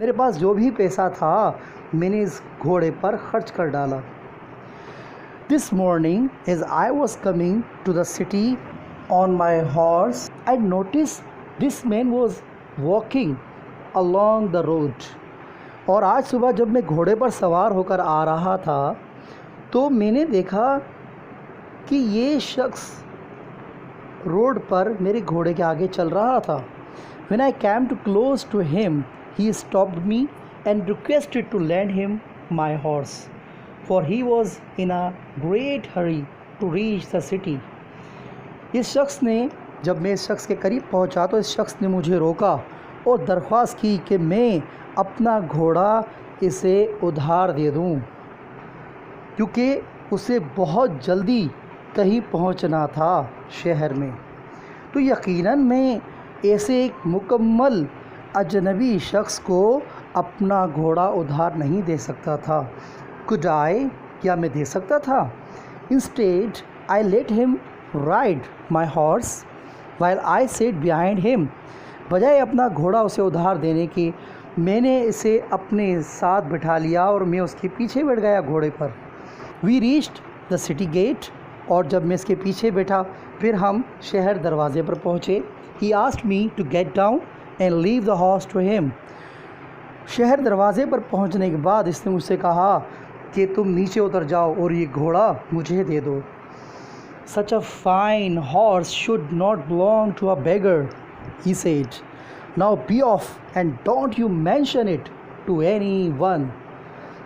मेरे पास जो भी पैसा था मैंने इस घोड़े पर खर्च कर डाला। This morning as I was coming to the city on my horse I notice this man was walking along the road. और आज सुबह जब मैं घोड़े पर सवार होकर आ रहा था तो मैंने देखा कि ये शख्स रोड पर मेरे घोड़े के आगे चल रहा था। When I came too close to him, he stopped me and requested to lend him my horse, for he was in a great hurry to reach the city. इस शख्स ने जब मैं इस शख्स के करीब पहुंचा तो इस शख्स ने मुझे रोका और दरख्वास्त की कि मैं अपना घोड़ा इसे उधार दे दूं, क्योंकि उसे बहुत जल्दी कहीं पहुंचना था शहर में। तो यकीनन मैं ऐसे एक मुकम्मल अजनबी शख्स को अपना घोड़ा उधार नहीं दे सकता था। कुड आई, क्या मैं दे सकता था? Instead I let him ride my horse while I set behind him. बजाय अपना घोड़ा उसे उधार देने की मैंने इसे अपने साथ बिठा लिया और मैं उसके पीछे बैठ गया घोड़े पर। We reached the city gate, और जब मैं इसके पीछे बैठा फिर हम शहर दरवाज़े पर पहुँचे। He asked me to get down and leave the horse to him. शहर दरवाज़े पर पहुंचने के बाद इसने मुझसे कहा कि तुम नीचे उतर जाओ और ये घोड़ा मुझे दे दो। Such a fine horse should not belong to a beggar, he said. Now be off and don't you mention it to anyone.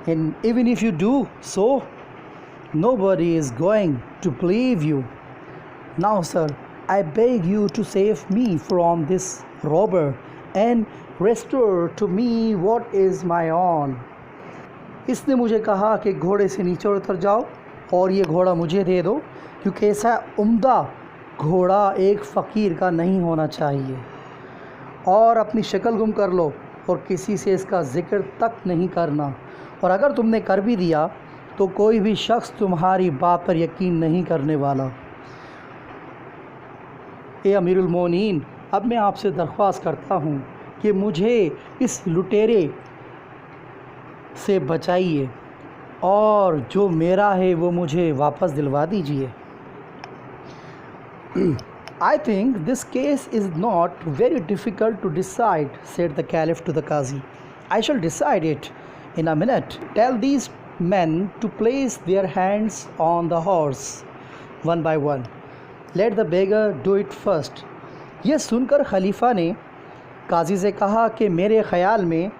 And even if you do so, nobody is going to believe you. Now, sir, I beg you to save me from this robber and restore to me what is my own. इसने मुझे कहा कि घोड़े से नीचे उतर जाओ और ये घोड़ा मुझे दे दो, क्योंकि ऐसा उम्दा घोड़ा एक फ़कीर का नहीं होना चाहिए। और अपनी शक्ल गुम कर लो और किसी से इसका ज़िक्र तक नहीं करना, और अगर तुमने कर भी दिया तो कोई भी शख्स तुम्हारी बात पर यकीन नहीं करने वाला। ए अमीरुल मोमिनीन, अब मैं आपसे दरख्वास्त करता हूँ कि मुझे इस लुटेरे से बचाइए और जो मेरा है वो मुझे वापस दिलवा दीजिए। I think this case is not very difficult to decide, said the Caliph to the Qazi. I shall decide it in a minute. Tell these men to place their hands on the horse one by one. Let the beggar do it first. यह सुनकर खलीफा ने काजी से कहा कि मेरे ख़याल में